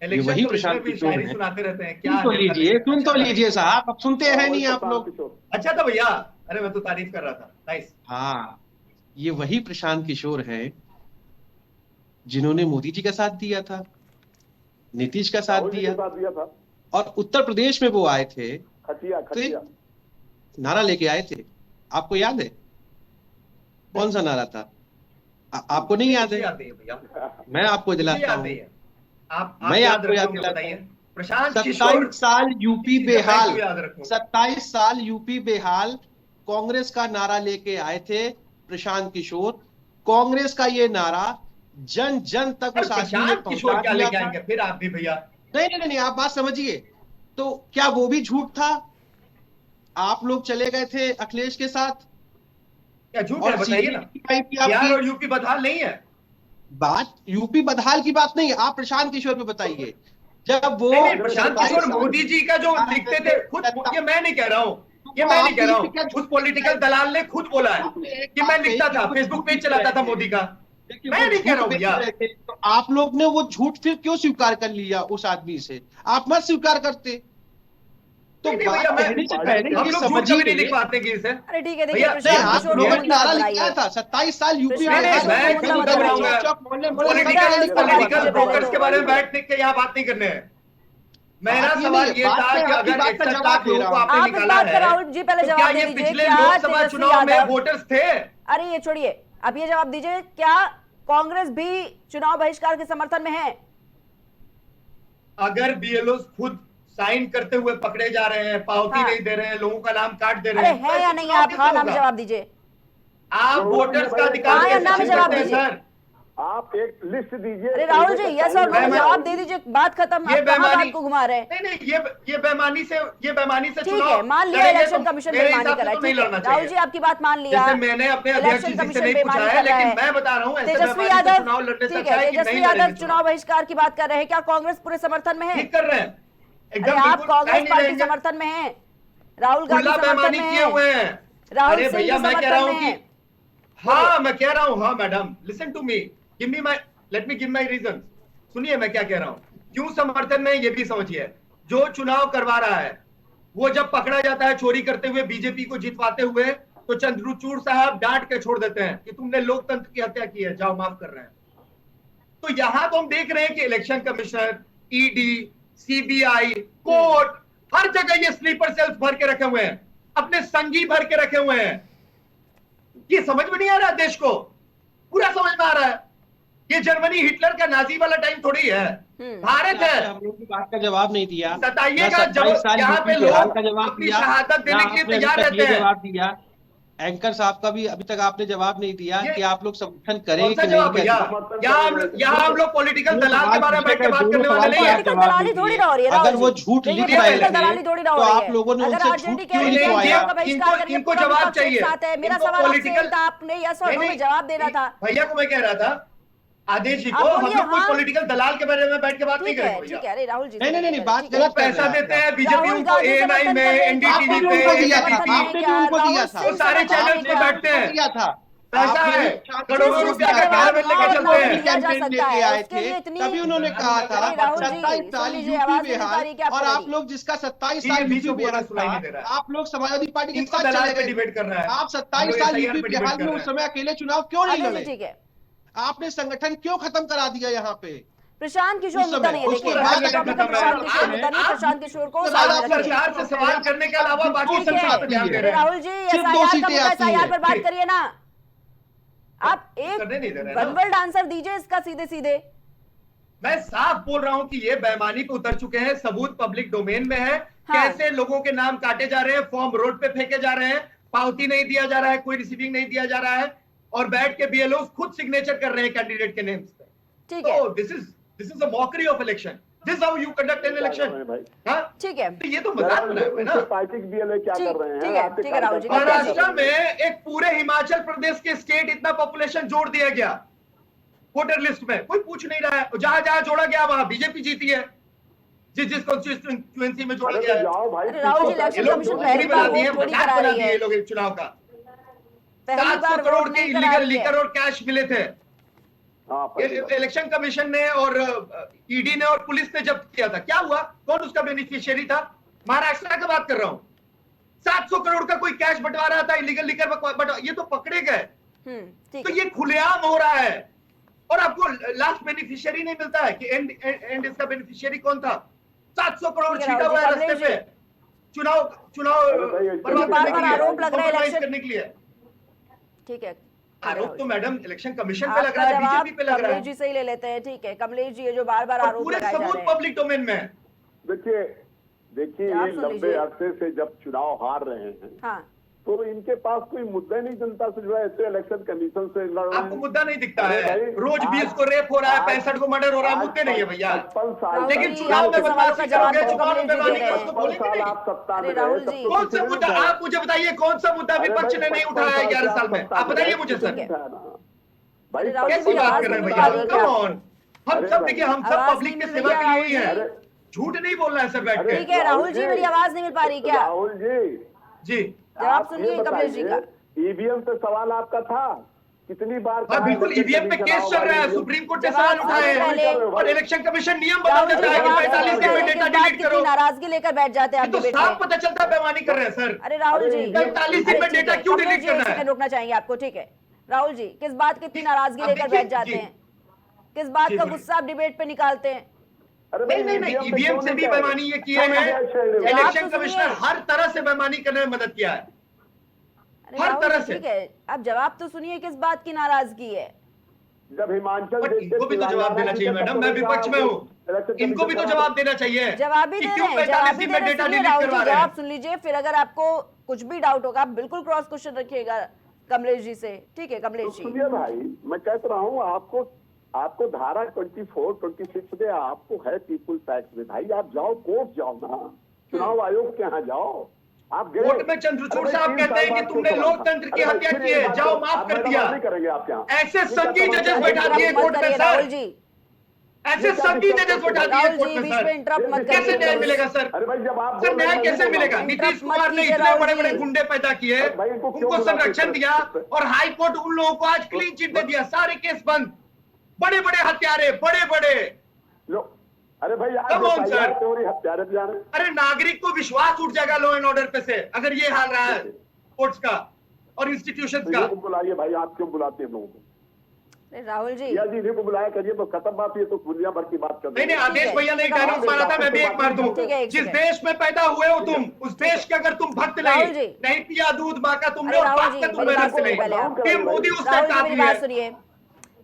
इलेक्शन वही कमिश्नर प्रशांत भी किशोर शायरी है। सुनाते रहते हैं, क्या सुन तो है? लीजिए, सुन तो लीजिए साहब, अब सुनते हैं नहीं आप लोग। अच्छा था भैया, अरे मैं तो तारीफ कर रहा था, नाइस। हाँ, ये वही प्रशांत किशोर है जिन्होंने मोदी जी का साथ दिया था, नीतीश का साथ दिया था। और उत्तर प्रदेश में वो आए थे खटिया तो एक नारा लेके आए थे। आपको याद है कौन सा नारा था? आपको नहीं याद है? याद नहीं है भैया, मैं आपको मुझे दिलाता याद हूँ। नहीं है। आप मैं याद आपको याद रखोगे, दिलाता बताइए। हूँ। प्रशांत 27 किशोर साल यूपी मैं बेहाल, क्यों याद रखूं? 27 साल यूपी बेहाल, कांग्रेस का नारा लेके आए थे प्रशांत किशोर। कांग्रेस का ये नारा जन जन तक उस आदमी ने प्रशांत किशोर पहुंचा क्या दिया लेके था। आएंगे फिर आप भी भैया? नहीं, आप बात समझिए। तो क्या वो भी झूठ था? आप लोग चले गए थे अखिलेश के साथ क्या झूठ और है बताइए ना। CPI की बिहार आपकी और यूपी बदहाल नहीं है। बात यूपी बदहाल की बात नहीं है, आप प्रशांत किशोर पे बताइए। जब वो नहीं, प्रशांत 27 किशोर साल- मोदी जी का जो लिखते थे खुद, ये मैं नहीं कह रहा हूँ, ये मैं नहीं कह रहा हूँ, उस पॉलिटिकल दलाल ने खुद बोला है कि मैं लिखता था, फेसबुक पेज चलाता था मोदी का। मैं नहीं कह रहा हूँ भैया। तो आप लोग ने वो झूठ फिर क्यों स्वीकार कर लिया उस आदमी से? आप मत स्वीकार करते तो नहीं, बात भैया, मैं- कहने से पहले हम ये लोग झूठ कभी नहीं समझिए। लिखवाते कि इसे। अरे ठीक है, देखिए भैया, प्रशांत नहीं, आप किशोर लोगों को ने मुद्दा नारा मत लिखा बनाइए। था 27 साल यूपी प्रशांत में किशोर को मुद्दा मत बनाइए। पॉलिटिकल ब्रोकर्स के बारे में बैठने के यहाँ बात नहीं करने हैं। मेरा बात ये सवाल नहीं है, ये बात था मैं कि आपकी अगर बात का 61 जवाब लाख दे लोगों रहा को हूं। आपने आप इस निकाला बात का है, राहुल जी पहले तो जवाब क्या दे ये दीजिए, पिछले क्या लोकसभा तेजस्वी चुनाव में यादव- वोटर्स थे? अरे ये छोड़िए, अब ये जवाब दीजिए, क्या कांग्रेस भी चुनाव बहिष्कार के समर्थन में है? अगर बीएलओ खुद साइन करते हुए पकड़े जा रहे हैं, पावती हाँ। नहीं दे रहे हैं, लोगों का नाम काट दे रहे अरे हैं, है या तो नहीं? चुनाव आप कैसे हाँ नाम होगा? जवाब दीजिए। आप वोटर्स का अधिकार हाँ या कैसे ना में छीन जवाब सकते हैं दीजिए। सर? आप एक लिस्ट दीजिए। अरे राहुल जी, यस और नो में बेईमानी- जवाब दे दीजिए, बात खत्म। ये आप कहाँ बेईमानी- बात को घुमा रहे हैं? नहीं, ये बेईमानी से ठीक चुनाव है, मान लिया लड़ेंगे इलेक्शन तो कमीशन मेरे बेईमानी हिसाब कर से रहा तो है। नहीं ठीक है लड़ना राहुल जी, चाहिए। आपकी बात मान लिया। जैसे मैंने अपने अध्यक्ष इलेक्शन जी से कमीशन नहीं पूछा बेईमानी है, कर रहा लेकिन है। मैं बता रहा हूँ ऐसे तेजस्वी बेईमानी से यादव, चुनाव लड़ने से ठीक अच्छा है, है कि तेजस्वी नहीं यादव लड़ेंगे चुनाव बहिष्कार की बात कर रहे हैं, क्या कांग्रेस पूरे समर्थन में है? ठीक कर रहे हैं, अरे एकदम आप बिल्कुल कांग्रेस नहीं पार्टी रहेंगे। समर्थन में है, राहुल गांधी खुला समर्थन बेईमानी में किए हुए है, हैं। राहुल अरे सिंह भैया, भी मैं कह रहा समर्थन हूँ में कि है। हाँ, मैं कह रहा हूँ, हाँ madam, listen to me, give me my, let me give my reason. सुनिए मैं क्या कह रहा हूँ, क्यों समर्थन में, ये भी समझिए। जो चुनाव करवा रहा है वो जब पकड़ा जाता है चोरी करते हुए, बीजेपी को जितवाते हुए, तो चंद्रचूड़ साहब डांट के छोड़ देते हैं कि तुमने लोकतंत्र की हत्या की है, जाओ माफ कर रहे हैं। तो यहां तो हम देख रहे हैं कि election commissioner, ED, CBI, court हर जगह ये स्लीपर सेल्स भर के रखे हुए हैं, अपने संगी भर के रखे हुए हैं। ये समझ में नहीं आ रहा देश को, पूरा समझ में आ रहा है। ये जर्मनी हिटलर का नाजी वाला टाइम थोड़ी है, भारत है। हम लोग की बात का जवाब नहीं दिया, सताइएगा, जब यहाँ पे लोग अपनी शहादत देने के लिए तैयार रहते हैं। जवाब दिया एंकर साहब का भी अभी तक आपने जवाब नहीं दिया कि आप लोग समर्थन करें कौन सा कि जवाब नहीं भैया? करें। यहाँ हम लोग पॉलिटिकल दलाल के बारे में बैठ के बात करने वाले नहीं है। पॉलिटिकल दलाली थोड़ी ना हो रही है अगर राहुल वो जी। झूठ देखिए, लिख रहे पॉलिटिकल दलाली थोड़ी ना हो तो रही आप है। लोगों ने अगर उनसे आरजेडी झूठ कह क्यों रही है लिखवाया? का बहिष्कार करिए, इनको पूरा जवाब विपक्ष एक चाहिए। साथ है। मेरा इनको सवाल आपसे political- था, आपने यस और नो में जवाब देना था। भैया को मैं कह रहा था, आदेश जी को आप हम बोलिए, लोग कोई हाँ। पॉलिटिकल दलाल के बारे में बैठ के बात नहीं ठीक है, करेंगे ठीक भैया। है। अरे राहुल जी नहीं, बात ठीक है। वो गलत कर पैसा रहे हैं देते हैं बीजेपी राहुल उनको गांधी एएनआई समर्थन में, करें। एनडीटीवी आपने भी पे, उनको दिया था, समर्थन आपने भी नहीं उनको किया। दिया राहुल था, सिंह सारे समर्थन चैनल नहीं पे किया। बैठते हैं। दिया था। पैसा आपने है, भी करोड़ों जिस रुपया चीज का का घर में जवाब लेके और चलते नाम हैं। लिया जा कैंपेन सकता लेके है, आए उसके थे, लिए इतनी- तभी उन्होंने कहा था अरे राहुल जी, 27 साल सुन लीजिए, यूपी आवाज नहीं बिहार, आ रही क्या और आपको आप मेरी? लोग जिसका 27 ये साल बीच यूपी में बोलना बिहार सुनाई नहीं था, दे रहा है। आप लोग समाजवादी पार्टी के इनको साथ दलाल चले पे गए डिबेट कर रहा है। थे। आप हम 27 लोग साल SIR यूपी पे डिबेट बिहार कर में रहे उस हैं। समय अकेले चुनाव क्यों नहीं अच्छा जी, लड़े? ठीक है। आपने संगठन क्यों खत्म करा दिया यहाँ पे? प्रशांत किशोर उस मुद्दा समय, नहीं है। उसके देखिए, बाद भाजपा अगर टॉपिक का खत्म प्रशांत है, किशोर मुद्दा नहीं है। आप- प्रशांत किशोर को उसके साइड बाद में आप रखिए। सरकार से सवाल करने के अलावा बाकी ठीक सब है। पे ध्यान दे अरे रहे हैं। राहुल जी, सिर्फ 2 SIR का सीटें मुद्दा, आती SIR हैं। पर बात ठीक। करिए ना। आप एक करने नहीं दे रहे हैं ना। वन वर्ड आंसर दीजिए इसका सीधे सीधे। मैं साफ बोल रहा हूं कि ये बेईमानी पे उतर चुके हैं, सबूत पब्लिक डोमेन में है। हाँ। कैसे लोगों के नाम काटे जा रहे हैं, फॉर्म रोड पे फेंके जा रहे हैं, पावती नहीं दिया जा रहा है, कोई रिसीविंग नहीं दिया जा रहा है, और बैठ के बीएलओ खुद सिग्नेचर कर रहे हैं कैंडिडेट के नेम्स पे। ठीक है, तो this is a mockery of election. This how you conduct an election. भाई हाँ, ठीक है, तो ये तो मजाक बनाए हुए ना। पार्टी के बीएलए क्या ठीक- कर रहे हैं? ठीक है, आपके ठीक है, राहुल जी, कार्यकर्ता महाराष्ट्र में एक पूरे हिमाचल प्रदेश के स्टेट इतना पॉपुलेशन जोड़ दिया गया वोटर लिस्ट में, कोई पूछ नहीं रहा है। जहां जहां जोड़ा गया वहां बीजेपी जीती है, जिस कॉन्स्टिट्यूएंसी में जोड़ा अरे गया तो है। जाओ भाई, अरे राहुल जी, ये इलेक्शन लोग कमीशन चुनाव पहली बना बार दिए, वोट थोड़ी मजाक करा बना रही दिए है। ये लोग चुनाव का। पहली 700 बार करोड़ वोट के नहीं करा इलीगल रही लिकर है। और कैश मिले थे। हाँ, पहली बार। इलेक्शन कमीशन ने और ईडी ने और पुलिस ने जब्त किया था। क्या हुआ? कौन उसका बेनिफिशियरी था? महाराष्ट्र का बात कर रहा हूं। 700 करोड़ का कोई कैश बंटवारा था, इलीगल लिकर बट ये तो पकड़े गए। ठीक तो है, ये खुलेआम हो रहा है, और आपको लास्ट बेनिफिशियरी नहीं मिलता है कि एंड इसका बेनिफिशियरी कौन था? 700 करोड़ ठीक है, छीटा हुआ है राहुल जी, रास्ते पे चुनाव अरे भाई, बर्बाद बार-बार करने के लिए, आरोप लग रहा है compromise इलेक्शन- करने के लिए। ठीक है। आरोप तो मैडम इलेक्शन कमीशन पे लग आपका रहा है, जवाब बीजेपी पे लग रहा कमलेश है, जी से ही ले लेते हैं। ठीक है, कमलेश जी, ये जो बार बार और आरोप पूरे लगाए जा सबूत रहे हैं। पब्लिक डोमेन में है। देखिए आप ये सुन लंबे लीजिए। अरसे से जब चुनाव हार रहे हैं हाँ, तो इनके पास कोई मुद्दा नहीं जनता से जुड़ा, ऐसे इलेक्शन कमीशन से लड़ रहे आपको हैं। मुद्दा नहीं दिखता अरे है? भाई, रोज आज- 20 को रेप हो रहा है, आज- 65 को मर्डर हो रहा है, आज मुद्दे नहीं है भैया। 55 साल राहुल लेकिन जी, चुनाव में आपके सवालों का बदमाशी जवाब करोगे, तो चुनाव में कमलेश जी दे बेईमानी रहे हैं। करोगे तो बोलेंगे 55 साल नहीं। आप सत्ता अरे में राहुल रहे, तब जी, तो कौन किसी सा ने मुद्दा? नहीं उठाया। आप मुझे बताइए, कौन सा मुद्दा अरे विपक्ष भाई, ने नहीं 55 उठाया है साल 11 से साल में? सत्ता आप बताइए रहे, मुझे किसी सर, ने उठाया ना। भाई, अरे राहुल जी, कैसी बात आवाज कर रहे हैं नहीं भैया? मिल रही है कम क्या? ऑन, हम अरे सब भाई, देखिए, हम सब आवाज पब्लिक नहीं की मिल सेवा रही है, के लिए ही राहुल है, जी। झूठ नहीं बोलना है सर बैठ के। ठीक है राहुल जी, मेरी आवाज नहीं मिल पा रही क्या? राहुल जी, जी जवाब आप सुनिए ये कमलेश जी का। बताइए, ईवीएम पे सवाल आपका था कितनी बार? हाँ बिल्कुल, ईवीएम पे केस चल रहा है, सुप्रीम कोर्ट ने सवाल जवाब उठाए पहले- हैं, और इलेक्शन कमीशन नियम बदल राहुल जी, देता है कि जवाब 45 दिन में पहले डेटा किस बात डिलीट की करो। नाराजगी लेकर बैठ जाते हैं ये आप तो डिबेट साफ में। पता चलता है बेईमानी कर रहे हैं सर। अरे राहुल जी, 45 दिन में अरे ठीक डेटा है, क्यों कमलेश डिलीट जी, करना एक है? सेकंड रुकना चाहेंगे आपको। ठीक है राहुल जी, किस बात की इतनी नाराजगी अब लेकर देखिए, बैठ जाते जी। हैं? किस बात जी, का बोलिए। गुस्सा आप डिबेट पे निकालते हैं? नहीं, ईवीएम से भी बेईमानी ये किए हैं। जवाब इलेक्शन तो कमिश्नर सुनिए। हर तरह से बेईमानी करने में मदद किया है। अरे हर राहुल तरह जी, से। ठीक है, आप जवाब तो सुनिए, किस बात की नाराजगी है? जब हिमाचल बट देश इनको भी तो जवाब देना चाहिए मैडम, मैं विपक्ष में हूँ, इनको भी तो जवाब देना चाहिए। जवाब ही कि दे क्यों रहे हैं, 45 जवाब ही दिन दे में रहे हैं। डेटा सुनिए डिलीट राहुल करवा जी, रहे जवाब हैं। सुन लीजिए, फिर अगर आपको कुछ भी डाउट होगा आप बिल्कुल क्रॉस क्वेश्चन रखिएगा कमलेश जी से। ठीक है तो कमलेश जी। सुनिए भाई, मैं कहता रहा हूँ आपको धारा 24, 26 में आपको है पीपुल टैक्स में। भाई आप जाओ कोर्ट जाओ ना, चुनाव आयोग के यहाँ जाओ। आप गए कोर्ट में चंद्रचूड़ साहब कहते हैं कि तुमने लोकतंत्र की हत्या की है, जाओ माफ कर दिया। नहीं करेंगे आप यहाँ। ऐसे संगी जजेस बैठा दिए इंटरप्ट मत कोर्ट में करिए सर, राहुल जी। ऐसे संगी जजेस बैठा दिए राहुल कोर्ट जी, में बीच सर। में इंटरप्ट मत कैसे करिए न्याय please। मिलेगा सर? अरे भाई जब आप सर न्याय कैसे मिलेगा? इंटरप्ट नीतीश मत कुमार ने कीजिए इतने राहुल बड़े बड़े जी। गुंडे पैदा किए, भाई इनको क्यों उनको बुलाते संरक्षण हैं? दिया, और हाई कोर्ट उन लोगों को आज क्लीन चिट दे दिया, सारे केस बंद। बड़े बड़े हत्यारे, बड़े बड़े। लो, अरे भाई Come on, sir. चोरी हत्यारे पे जाने। अरे नागरिक को विश्वास उठ जाएगा लॉ एंड ऑर्डर पे से, अगर ये हाल रहा है कोर्ट्स का और इंस्टीट्यूशंस तो का। ये बुलाइए भाई, आप क्यों बुलाते हैं लोगों को? राहुल जी या जी इन्हीं को बुलाया करिए, तो खत्म बात, ये तो दुनिया भर की बात कर नहीं नहीं, आदेश भैया ने एक डायलॉग मारा था, मैं भी एक मार दूं। ठीक है, एक जिस सेकंड। देश में पैदा हुए हो तुम, उस देश के अगर तुम भक्त राहुल नहीं जी। नहीं पिया दूध माँ का तुमने, अरे और राहुल बाप जी, का तुम मेरी मेहनत बात से सुनिए नहीं, पहले फिर मोदी उससे राहुल जी, काफी मेरी बात है। सुनिए।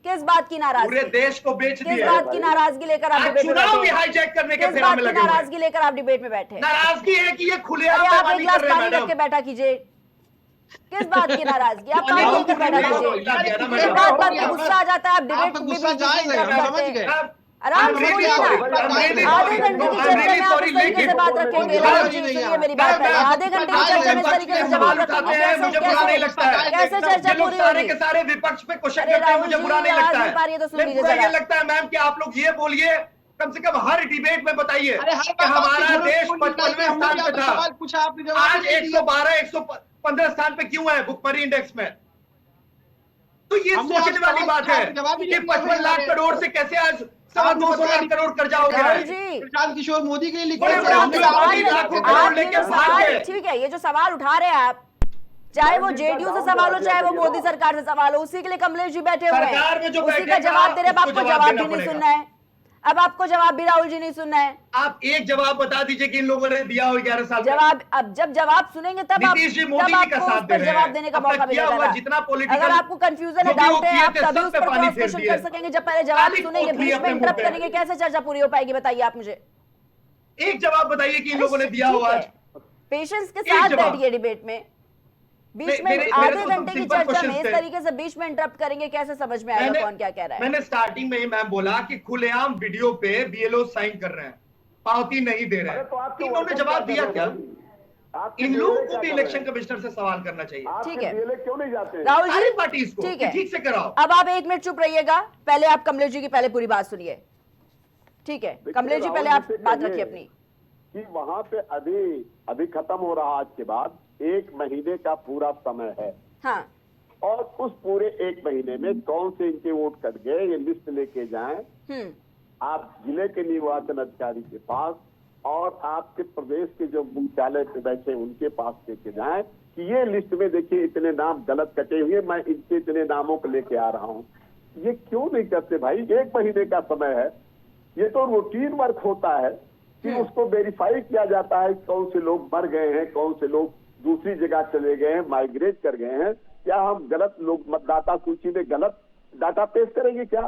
किस बात की पूरे नाराजगी, देश को बेच किस दिया बात की नाराजगी लेकर आप आज डिबेट में चुनाव भी बैठे? हाईजैक करने के किस फेरा बात में की लगे हुए हैं। नाराजगी लेकर आप डिबेट में बैठे? नाराजगी है कि ये अरे खुलेआम आप एक बेईमानी गिलास कर रहे हैं पानी रख के मैडम। बैठा कीजिए। किस बात की नाराजगी, आप पानी राहुल लेकर को बैठा देखो, कीजिए। इलाज किया ना एक मैडम। बात पर गुस्सा आ जाता है, आप डिबेट आपका में गुस्सा बीच में जायज है, इंटरप्ट हम करते समझ हैं। गए। आराम से बोलिए ना। आधे घंटे की चर्चा में आप इस तरीके से बात रखेंगे? राहुल जी सुनिए मेरी बात पहले। आधे घंटे की चर्चा में इस तरीके से जवाब रखेंगे? मुझे बुरा नहीं लगता है। कैसे चर्चा ये लोग पूरी सारे होगी? के सारे विपक्ष पे क्वेश्चन अरे करते हैं, राहुल मुझे जी, बुरा नहीं आवाज लगता नहीं पा रही है है। तो सुन लेकिन लीजिए बुरा जरा। ये लगता है मैम कि आप लोग ये बोलिए, कम से कम हर डिबेट में बताइए अरे हर कि बात हमारा आपकी देश जरूरत नहीं 55वें है, हमने स्थान पे आपका था, सवाल पूछा, आपने जवाब आज नहीं दिया। 112 115 स्थान पे क्यों है भुखमरी इंडेक्स में? तो ये हमने सोचने आपका वाली सवाल बात पूछा, है आपने जवाब ही कि नहीं दिया। 55 लाख करोड़ से कैसे आज 2.25 लाख करोड़ कर्जा हो गया राहुल है। जी, प्रशांत किशोर मोदी के लिए लिखा बड़े है, बड़े आप हमने उद्योगपति सवाल आपके लाखों लिए करोड़ आप ये लेके जो भाग सवाल, गए। ठीक है, ये जो सवाल उठा रहे हैं आप, चाहे वो जेडीयू से सवाल हो चाहे वो मोदी सरकार से सवाल हो, उसी के लिए कमलेश जी बैठे हुए सरकार में जो हैं। उसी का बैठेगा, जवाब दे रहे हैं। अब उसको आपको जवाब जवाब देना भी नहीं पड़ेगा। सुनना है। अब आपको जवाब भी राहुल जी नहीं सुनना है। आप एक जवाब बता दीजिए कि इन लोगों ने दिया हो 11 साल में। जवाब, अब जब जवाब सुनेंगे तब आप, नीतीश जी तब मोदी जी का आपको साथ उस दे पर रहे जवाब हैं। देने का अपना मौका किया हुआ मिलेगा। जितना पॉलिटिकल अगर आपको कंफ्यूजन है, जो भी वो डाउट है, किए आप थे, तभी सब उस पे पर पानी क्रॉस फेर क्वेश्चन दिए। कर सकेंगे जब पहले जवाब खाली सुनेंगे। पोटली बीच में अपने मुंह इंटरप्ट पे। करेंगे, कैसे चर्चा पूरी हो पाएगी बताइए आप मुझे। एक जवाब बताइए कि इन लोगों ने दिया हो आज। पेशेंस के एक साथ जवाब। बैठिए डिबेट में। बीच में मेरे आधे तो घंटे की सिंपल चर्चा में क्वेश्चन इस थे। तरीके से बीच में इंटरप्ट करेंगे, कैसे समझ में आएगा कौन क्या कह रहा है? मैंने स्टार्टिंग में ही मैम बोला कि खुलेआम वीडियो पे बीएलओ साइन कर रहे हैं, पावती नहीं दे रहे अरे तो हैं। आपके इन्होंने वर्कर जवाब क्या दिया कर क्या? रहे हैं? आपके इन DLA लोगों क्या को भी कर रहे इलेक्शन हैं? कमिश्नर से सवाल करना चाहिए। आपके ठीक है। DLA क्यों नहीं जाते हैं? राहुल सारी जी, पार्टीज को ठीक कि है, ठीक से कराओ। अब आप एक मिनट चुप रहिएगा। पहले आप कमलेश जी की पहले पूरी बात सुनिए, ठीक है? देखिए, कमलेश जी राहुल पहले जी आप से बात कहिए रखिए अपनी। कि वहां पे अभी खत्म हो रहा आज के बाद 1 महीने का पूरा समय है, हाँ, और उस पूरे 1 महीने में कौन से इनके वोट कट गए ये लिस्ट लेके जाएं आप जिले के निर्वाचन अधिकारी के पास, और आपके प्रदेश के जो मुख्यालय पे बैठे उनके पास लेके जाएं कि ये लिस्ट में देखिए इतने नाम गलत कटे हुए, मैं इनके इतने नामों को लेके आ रहा हूं। ये क्यों नहीं करते भाई? 1 महीने का समय है, ये तो रूटीन वर्क होता है कि उसको वेरीफाई किया जाता है कौन से लोग मर गए हैं, कौन से लोग दूसरी जगह चले गए हैं, माइग्रेट कर गए हैं। क्या हम गलत लोग मतदाता सूची में गलत डाटा पेश करेंगे? क्या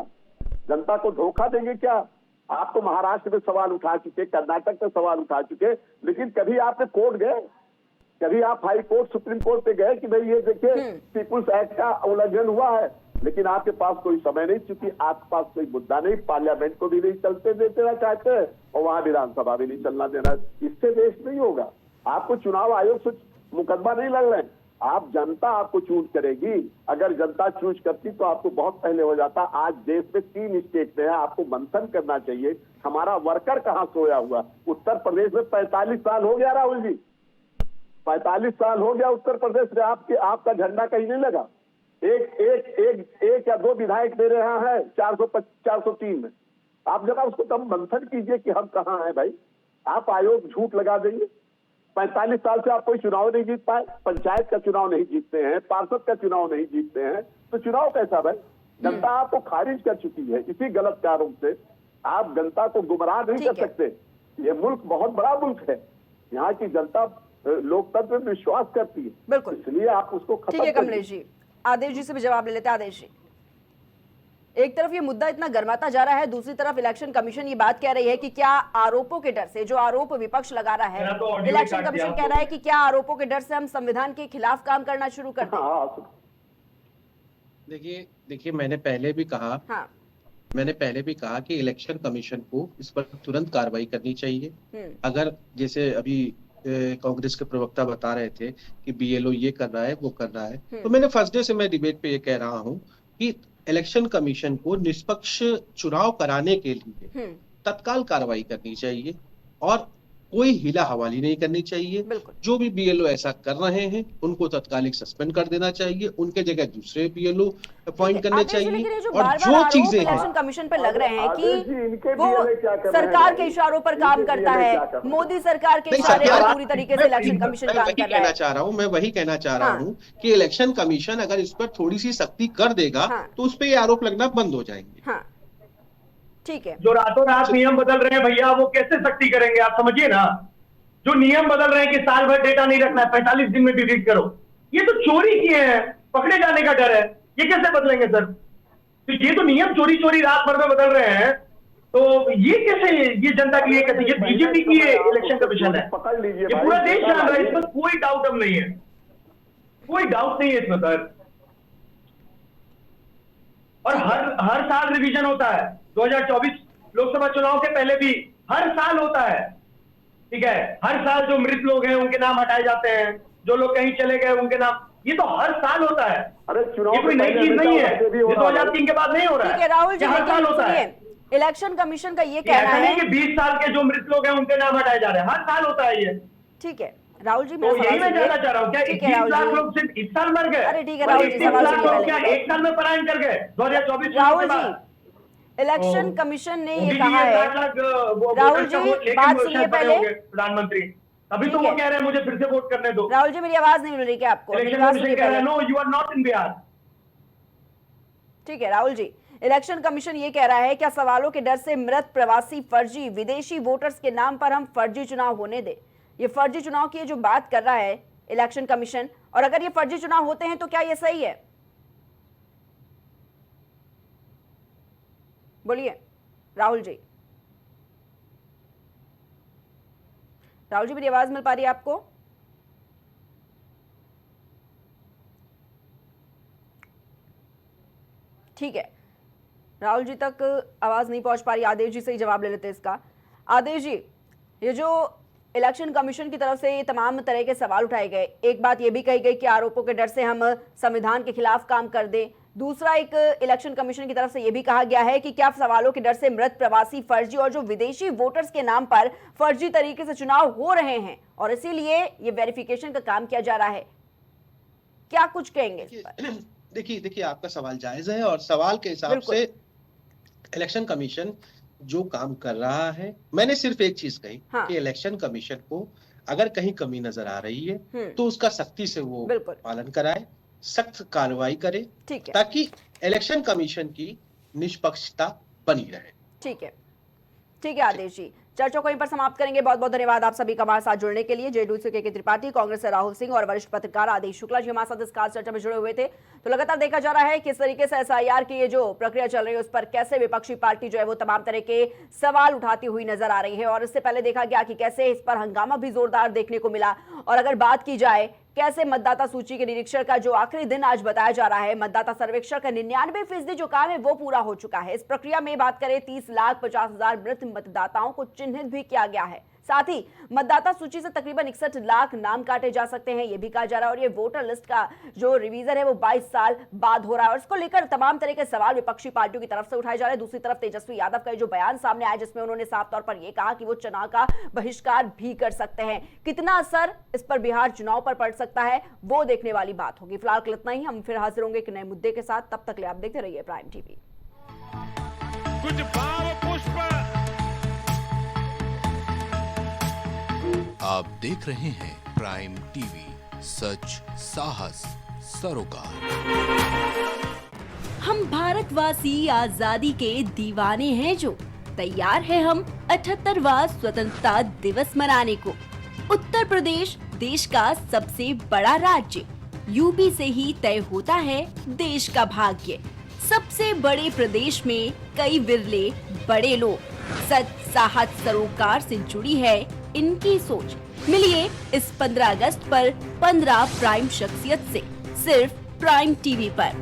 जनता को धोखा देंगे? क्या आप तो महाराष्ट्र में सवाल उठा चुके, कर्नाटक में सवाल उठा चुके, लेकिन कभी आपने कोर्ट गए? कभी आप हाई कोर्ट, सुप्रीम कोर्ट पे गए कि भाई ये देखिए पीपुल्स एक्ट का उल्लंघन हुआ है? लेकिन आपके पास कोई समय नहीं, चूंकि आपके पास कोई मुद्दा नहीं, पार्लियामेंट को भी नहीं चलते देना चाहते हैं और वहां विधानसभा भी नहीं चलना देना। इससे देश नहीं होगा। आपको चुनाव आयोग से मुकदमा नहीं लग रहे हैं, आप जनता आपको चूज करेगी। अगर जनता चूज करती तो आपको बहुत पहले हो जाता। आज देश में 3 स्टेट में है, आपको मंथन करना चाहिए। हमारा वर्कर कहाँ सोया हुआ? उत्तर प्रदेश में 45 साल हो गया राहुल जी, 45 साल हो गया उत्तर प्रदेश में आपका झंडा कहीं नहीं लगा। एक या 2 विधायक मेरे यहाँ है 403 में। आप जरा उसको तब मंथन कीजिए कि हम कहाँ हैं भाई। आप आयोग झूठ लगा देंगे। 45 साल से आप कोई चुनाव नहीं जीत पाए, पंचायत का चुनाव नहीं जीतते हैं, पार्षद का चुनाव नहीं जीतते हैं, तो चुनाव कैसा भाई? जनता आपको खारिज कर चुकी है इसी गलत कारणों से। आप जनता को गुमराह नहीं कर सकते। ये मुल्क बहुत बड़ा मुल्क है, यहाँ की जनता लोकतंत्र में विश्वास करती है, बिल्कुल, इसलिए आप उसको खत्म ठीक है करिए। कमलेश जी, आदेश जी से भी जवाब ले लेते हैं। आदेश जी, एक तरफ ये मुद्दा इतना गर्माता जा रहा है, दूसरी तरफ इलेक्शन कमीशन ये बात कह रही है कि क्या आरोपों के डर से, जो आरोप विपक्ष लगा रहा है, इलेक्शन कमीशन कह रहा है कि क्या आरोपों के डर से हम संविधान के खिलाफ काम करना शुरू कर दें? देखिए मैंने पहले भी कहा कि इलेक्शन कमीशन को इस पर तुरंत कार्रवाई करनी चाहिए। अगर जैसे अभी कांग्रेस के प्रवक्ता बता रहे थे कि बीएलओ ये कर रहा है वो कर रहा है, तो मैंने फर्स्ट डे से मैं डिबेट पे ये कह रहा हूं कि इलेक्शन कमीशन को निष्पक्ष चुनाव कराने के लिए तत्काल कार्रवाई करनी चाहिए। और कोई हिला हवाली नहीं करनी चाहिए। बिल्कुल। जो भी बीएलओ ऐसा कर रहे हैं उनको तत्कालिक सस्पेंड कर देना चाहिए, उनके जगह दूसरे बीएलओ अपॉइंट करने आदेश जी, चाहिए। लेकिन ये जो और बार-बार जो आरोप चीजें इलेक्शन कमीशन पर लग रहे हैं आदेश जी, इनके कि वो BLA क्या कर रहे हैं सरकार के भाई? इशारों पर काम इनके करता BLA है, क्या कर रहे हैं? मोदी सरकार के नहीं, इशारे पर सरकार- पूरी तरीके से इलेक्शन कमीशन मैं काम वही कर रहा कहना है। चाह रहा हूँ, मैं वही कहना चाह रहा हाँ। हूँ कि इलेक्शन कमीशन अगर इस पर थोड़ी सी सख्ती कर देगा हाँ। तो उस पर ये आरोप लगना बंद हो जाएंगे। हाँ, ठीक है। जो रातों रात नियम बदल रहे हैं भैया, वो कैसे सख्ती करेंगे? आप समझिए ना, जो नियम बदल रहे हैं कि साल भर डेटा नहीं रखना है, 45 दिन में डिलीट करो, ये तो चोरी किए हैं, पकड़े जाने का डर है, ये कैसे बदलेंगे सर? तो ये तो नियम चोरी चोरी रात भर में बदल रहे हैं, तो ये कैसे, ये जनता के लिए कैसे? ये बीजेपी की इलेक्शन कमीशन है, पकड़ लीजिए ये भाई, पूरा देश डेटा जान रहा है, लाइए। इसमें कोई डाउट अब नहीं है, कोई डाउट नहीं है इसमें सर। और हर साल रिवीजन होता है, 2024 लोकसभा चुनाव के पहले भी हर साल होता है, ठीक है? हर साल जो मृत लोग हैं उनके नाम हटाए जाते हैं, जो लोग कहीं चले गए उनके नाम, ये तो हर साल होता है। अरे चुनाव ये कोई नई चीज नहीं है, ये 2003 के बाद नहीं हो रहा ठीक है राहुल जी, ये हर साल लेकिन होता है। सुनिए, इलेक्शन कमीशन का ये ये कहना ऐसा नहीं है कि 20 साल के जो मृत लोग हैं उनके नाम हटाए जा रहे हैं, हर साल होता है ये। ठीक है राहुल जी, तो मेरा यही सवाल मैं सुनिए। जानना चाह रहा हूँ, क्या ठीक है 21 राहुल लाख जी। लोग सिर्फ इस साल मर गए? अरे ठीक है राहुल जी, 21 सवाल लाख सुनिए लोग क्या पहले। एक साल में पलायन कर गए 2024 चुनाव राहुल के बाद? जी, इलेक्शन कमीशन ने मोदी ये जी कहा ये है, 60 लाख राहुल जी, लेकिन बात वो सुनिए शायद बने पहले। होंगे प्रधानमंत्री, अभी तो ठीक वो है। कह रहे हैं मुझे फिर से वोट करने दो। राहुल जी मेरी आवाज नहीं मिल रही क्या आपको? मेरी इलेक्शन बात कमीशन सुनिए कह रहा है पहले। No you are not in Bihar. ठीक है राहुल जी, इलेक्शन कमीशन ये कह रहा है क्या सवालों के डर से मृत प्रवासी फर्जी विदेशी वोटर्स के नाम पर हम फर्जी चुनाव होने दे? ये फर्जी चुनाव की जो बात कर रहा है इलेक्शन कमीशन, और अगर ये फर्जी चुनाव होते हैं तो क्या ये सही है? बोलिए राहुल जी। राहुल जी मेरी आवाज मिल पा रही है आपको? ठीक है, राहुल जी तक आवाज नहीं पहुंच पा रही। आदेश जी से ही जवाब ले लेते हैं इसका। आदेश जी, ये जो इलेक्शन कमीशन की तरफ से ये तमाम तरह के सवाल उठाए गए, एक बात ये भी कही गई कि आरोपों के डर से हम संविधान के खिलाफ काम कर दें, दूसरा एक इलेक्शन कमीशन की तरफ से ये भी कहा गया है कि क्या सवालों के डर से मृत प्रवासी फर्जी और जो विदेशी वोटर्स के नाम पर फर्जी तरीके से चुनाव हो रहे हैं और इसीलिए ये वेरिफिकेशन का काम किया जा रहा है, क्या कुछ कहेंगे इस पर? देखिए आपका सवाल जायज है और सवाल के हिसाब से इलेक्शन कमीशन जो काम कर रहा है, मैंने सिर्फ एक चीज कही हाँ। कि इलेक्शन कमीशन को अगर कहीं कमी नजर आ रही है तो उसका सख्ती से वो पालन कराए, सख्त कार्रवाई करे, ठीक है, ताकि इलेक्शन कमीशन की निष्पक्षता बनी रहे। ठीक है, ठीक है आदेश जी, चर्चा को यहीं पर समाप्त करेंगे। बहुत बहुत धन्यवाद आप सभी का हमारे साथ जुड़ने के लिए। जेडीयू से के त्रिपाठी, कांग्रेस से राहुल सिंह और वरिष्ठ पत्रकार आदेश शुक्ला जी हमारे साथ इस खास चर्चा में जुड़े हुए थे। तो लगातार देखा जा रहा है किस तरीके से एसआईआर की ये जो प्रक्रिया चल रही है उस पर कैसे विपक्षी पार्टी जो है वो तमाम तरह के सवाल उठाती हुई नजर आ रही है, और इससे पहले देखा गया कि कैसे इस पर हंगामा भी जोरदार देखने को मिला। और अगर बात की जाए कैसे मतदाता सूची के निरीक्षण का जो आखिरी दिन आज बताया जा रहा है, मतदाता सर्वेक्षण का 99% जो काम है वो पूरा हो चुका है। इस प्रक्रिया में बात करें 30,50,000 मृत मतदाताओं को चिन्हित भी किया गया है। साथ ही मतदाता सूची से तकरीबन 61 लाख नाम काटे जा सकते हैं, यह भी कहा जा रहा है। और ये वोटर लिस्ट का जो रिवीजन है वो 22 साल बाद हो रहा है, और इसको लेकर तमाम तरह के सवाल विपक्षी पार्टियों की तरफ से उठाए जा रहे हैं। दूसरी तरफ तेजस्वी यादव का जो बयान सामने आया जिसमें उन्होंने साफ तौर पर यह कहा कि वो चुनाव का बहिष्कार भी कर सकते हैं। कितना असर इस पर बिहार चुनाव पर पड़ सकता है वो देखने वाली बात होगी। फिलहाल इतना ही, हम फिर हाजिर होंगे एक नए मुद्दे के साथ। तब तक ले आप देखते रहिए प्राइम टीवी। कुछ भाव पुष्प। आप देख रहे हैं प्राइम टीवी, सच साहस सरोकार। हम भारतवासी आजादी के दीवाने हैं, जो तैयार है हम 78वां स्वतंत्रता दिवस मनाने को। उत्तर प्रदेश देश का सबसे बड़ा राज्य, यूपी से ही तय होता है देश का भाग्य। सबसे बड़े प्रदेश में कई विरले बड़े लोग, सच साहस सरोकार से जुड़ी है इनकी सोच। मिलिए इस 15 अगस्त पर 15 प्राइम शख्सियत से, सिर्फ प्राइम टीवी पर।